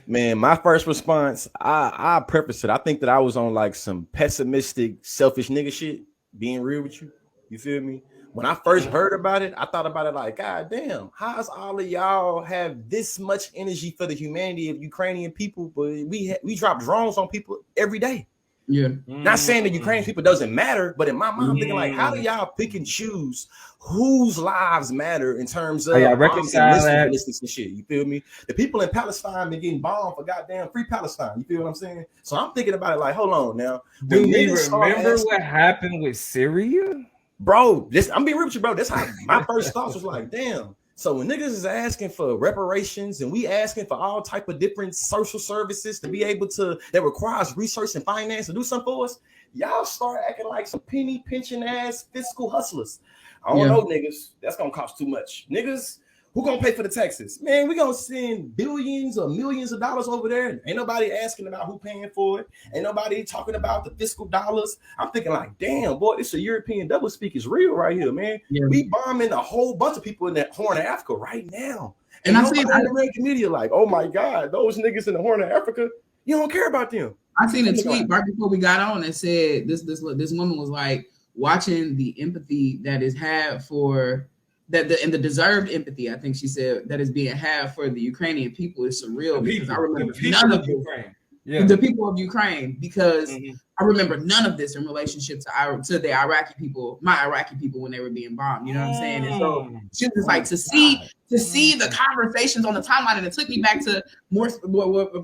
Man, my first response, I preface it. I think that I was on like some pessimistic, selfish nigga shit. Being real with you, you feel me? When I first heard about it, I thought about it like, God damn, how's all of y'all have this much energy for the humanity of Ukrainian people, but we drop drones on people every day. Yeah. Not saying that Ukrainian people doesn't matter, but in my mind, I'm thinking like, how do y'all pick and choose whose lives matter in terms of bombs and missile ballistics and shit? You feel me? The people in Palestine been getting bombed for goddamn free Palestine. You feel what I'm saying? So I'm thinking about it like, hold on now. Do you remember what happened with Syria? Bro, I'm being real with you, bro. That's how my first thoughts was like, damn. So when niggas is asking for reparations and we asking for all type of different social services to be able to, that requires research and finance to do something for us, y'all start acting like some penny pinching ass fiscal hustlers. I don't know, niggas. That's gonna cost too much. Niggas, who gonna pay for the taxes? Man, we gonna send billions or millions of dollars over there. Ain't nobody asking about who paying for it. Ain't nobody talking about the fiscal dollars. I'm thinking like, damn, boy, this a European doublespeak is real right here, man. Yeah. We bombing a whole bunch of people in that Horn of Africa right now. And I'm seeing the American media like, oh my God, those niggas in the Horn of Africa, you don't care about them. I seen a tweet right before we got on that said this woman was like, watching the empathy that is had for and the deserved empathy, I think she said, that is being had for the Ukrainian people is surreal, because I remember none of Ukraine. Yeah. The people of Ukraine, because I remember none of this in relationship to the Iraqi people, my Iraqi people, when they were being bombed. You know what I'm saying? And so she was like, to see the conversations on the timeline, and it took me back to more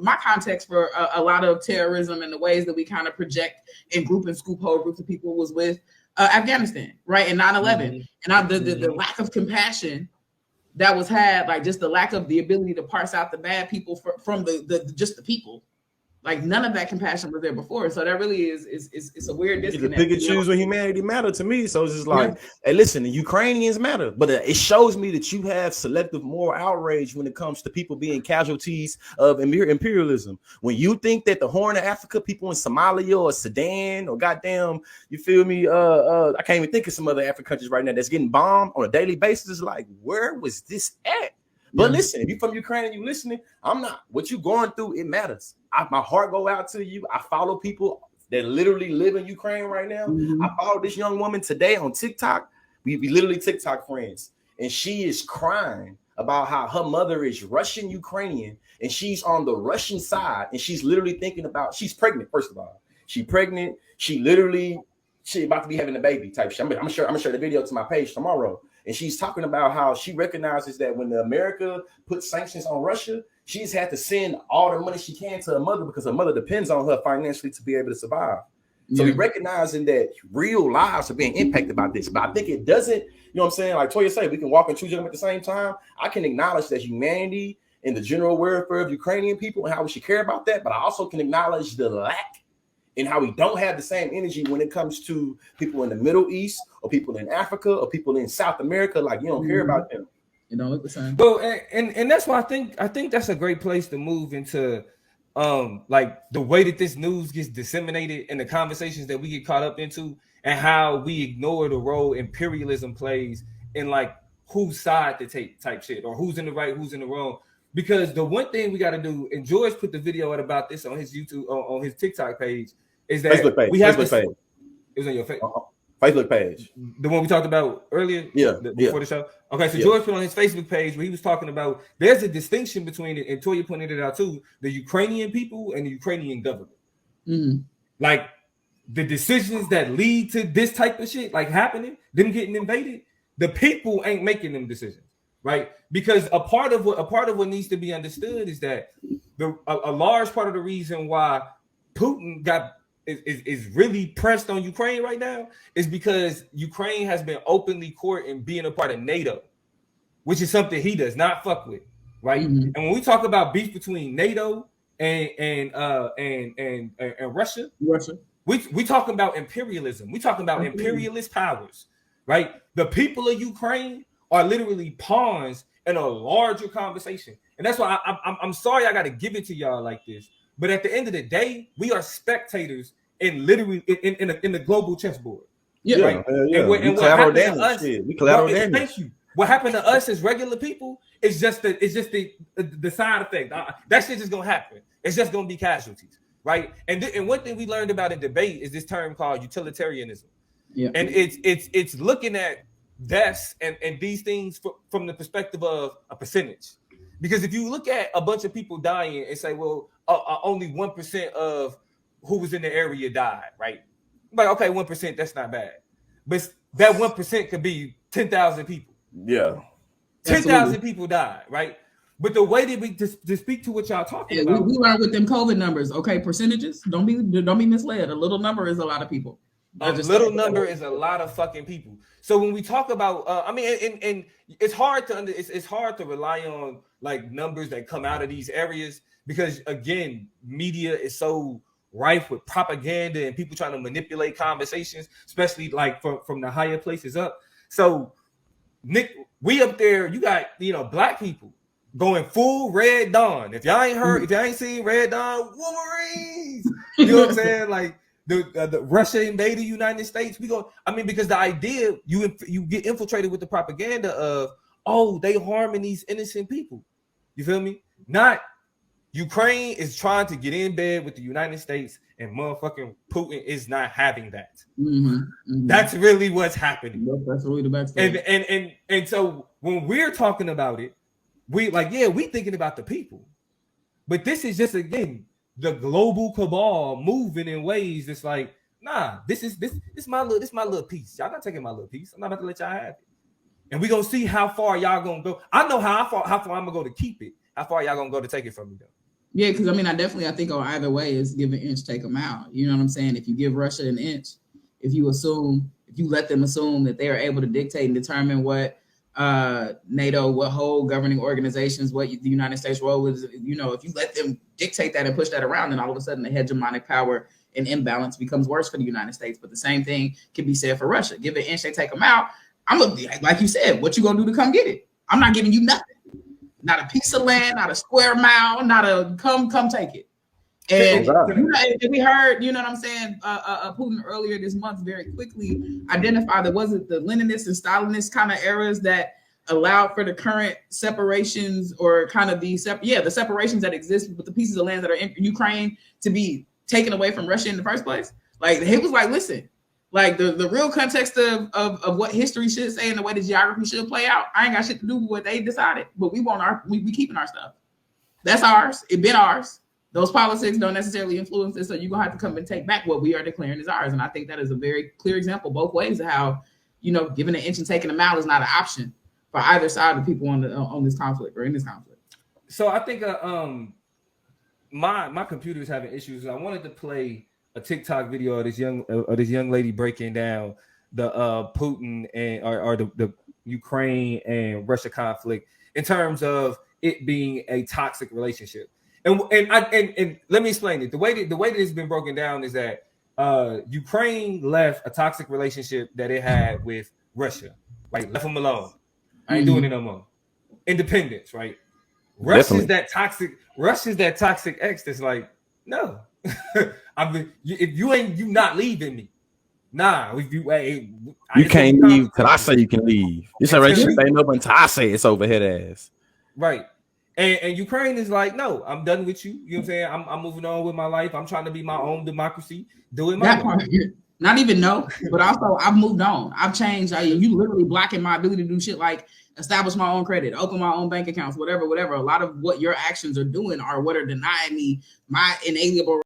my context for a lot of terrorism and the ways that we kind of project and group and scoop whole groups of people was with Afghanistan, right? And 9/11, and the lack of compassion that was had, like just the lack of the ability to parse out the bad people from the just the people. Like none of that compassion was there before, so that really is it's a weird disconnect. You pick and choose when humanity matter to me. So it's just like, hey, listen, the Ukrainians matter, but it shows me that you have selective moral outrage when it comes to people being casualties of imperialism. When you think that the Horn of Africa, people in Somalia or Sudan or goddamn, you feel me? I can't even think of some other African countries right now that's getting bombed on a daily basis. It's like, where was this at? But listen, if you're from Ukraine and you listening, I'm not. What you going through, it matters. My heart go out to you. I follow people that literally live in Ukraine right now. I follow this young woman today on TikTok. We literally TikTok friends. And she is crying about how her mother is Russian Ukrainian and she's on the Russian side. And she's literally thinking about, she's pregnant, first of all. She's pregnant. She about to be having a baby type shit. I'm gonna share the video to my page tomorrow. And she's talking about how she recognizes that when America put sanctions on Russia, she's had to send all the money she can to her mother because her mother depends on her financially to be able to survive. So we're recognizing that real lives are being impacted by this. But I think it doesn't, you know what I'm saying? Like Toya said, we can walk and chew them at the same time. I can acknowledge that humanity and the general welfare of Ukrainian people and how we should care about that. But I also can acknowledge the lack and how we don't have the same energy when it comes to people in the Middle East or people in Africa or people in South America. Like, you don't care about them. You don't look the same. Well, and that's why I think that's a great place to move into like the way that this news gets disseminated and the conversations that we get caught up into and how we ignore the role imperialism plays in like whose side to take type shit or who's in the right, who's in the wrong. Because the one thing we got to do, and George put the video out about this on his YouTube, on his TikTok page, is that we have to. It was on your Facebook page, the one we talked about earlier. Before the show. Okay, so George put on his Facebook page where he was talking about there's a distinction between it, and Toya pointed it out too: the Ukrainian people and the Ukrainian government. Like the decisions that lead to this type of shit, like happening, them getting invaded, the people ain't making them decisions. Right, because a part of what needs to be understood is that a large part of the reason why Putin is really pressed on Ukraine right now is because Ukraine has been openly courting being a part of NATO, which is something he does not fuck with, right? And when we talk about beef between NATO and Russia, we talking about imperialism. We talking about imperialist powers, right? The people of Ukraine are literally pawns in a larger conversation. And that's why I'm sorry I got to give it to y'all like this. But at the end of the day, we are spectators in literally in the global chessboard. Yeah, right? And we collateral damage. We collateral damage. Thank you. What happened to us as regular people is just the side effect. That shit just gonna happen. It's just gonna be casualties, right? And one thing we learned about in debate is this term called utilitarianism. Yeah. And it's looking at deaths and these things from the perspective of a percentage. Because if you look at a bunch of people dying and say, well, only 1% of who was in the area died, right? Like, okay, 1%, that's not bad. But that 1% could be 10,000 people. Yeah. 10,000 people died, right? But the way that we to speak to what y'all talking about, we learned with them COVID numbers. Okay, percentages. Don't be misled. A little number is a lot of people. A little number is a lot of fucking people. So when we talk about, I mean, and it's hard to it's hard to rely on like numbers that come out of these areas because again, media is so rife with propaganda and people trying to manipulate conversations, especially like from the higher places up. So Nick, we up there, you got black people going full Red Dawn. If y'all ain't seen Red Dawn, Wolverines, you know what I'm saying? Like the Russia invaded the United States. Because the idea you get infiltrated with the propaganda of they harming these innocent people. You feel me? Not Ukraine is trying to get in bed with the United States, and motherfucking Putin is not having that. Mm-hmm, mm-hmm. That's really what's happening. Yep, that's really the backstory. And so when we're talking about it, we thinking about the people, but this is just again the global cabal moving in ways that's like, nah, this my little piece. Y'all not taking my little piece. I'm not about to let y'all have it. And we're gonna see how far y'all gonna go. I know how far I'm gonna go to keep it. How far y'all gonna go to take it from me though? Yeah, because I think on either way is give an inch, take them out. You know what I'm saying? If you give Russia an inch, if you let them assume that they are able to dictate and determine what NATO, what whole governing organizations, what the United States role is, if you let them dictate that and push that around, then all of a sudden the hegemonic power and imbalance becomes worse for the United States. But the same thing can be said for Russia. Give it an inch, they take them out. I'm gonna be like you said, what you gonna do to come get it? I'm not giving you nothing. Not a piece of land, not a square mile, not a come take it. And we heard, you know what I'm saying, Putin earlier this month very quickly identified that wasn't the Leninist and Stalinist kind of eras that allowed for the current separations or kind of the separations that exist with the pieces of land that are in Ukraine to be taken away from Russia in the first place. Like he was like, listen, like the real context of what history should say and the way the geography should play out, I ain't got shit to do with what they decided, but we keeping our stuff. That's ours. It been ours. Those politics don't necessarily influence it, so you're gonna have to come and take back what we are declaring as ours. And I think that is a very clear example both ways of how, giving an inch and taking them out is not an option for either side of the people on this conflict or in this conflict. So I think my computer is having issues. I wanted to play a TikTok video of this young lady breaking down the Putin and or the Ukraine and Russia conflict in terms of it being a toxic relationship. And let me explain it. The way that it's been broken down is that Ukraine left a toxic relationship that it had with Russia, right? Left them alone. I ain't doing it no more. Independence, right? Russia's that toxic ex that's like, no. If you not leaving me. Nah, you can't leave till I say you can leave. This relationship ain't up until I say it's overhead ass. Right. And Ukraine is like, no, I'm done with you. You know what I'm saying? I'm moving on with my life. I'm trying to be my own democracy. Doing my part. Not even no, but also I've moved on. I've changed. You literally blocking my ability to do shit like establish my own credit, open my own bank accounts, whatever. A lot of what your actions are doing are what are denying me my inalienable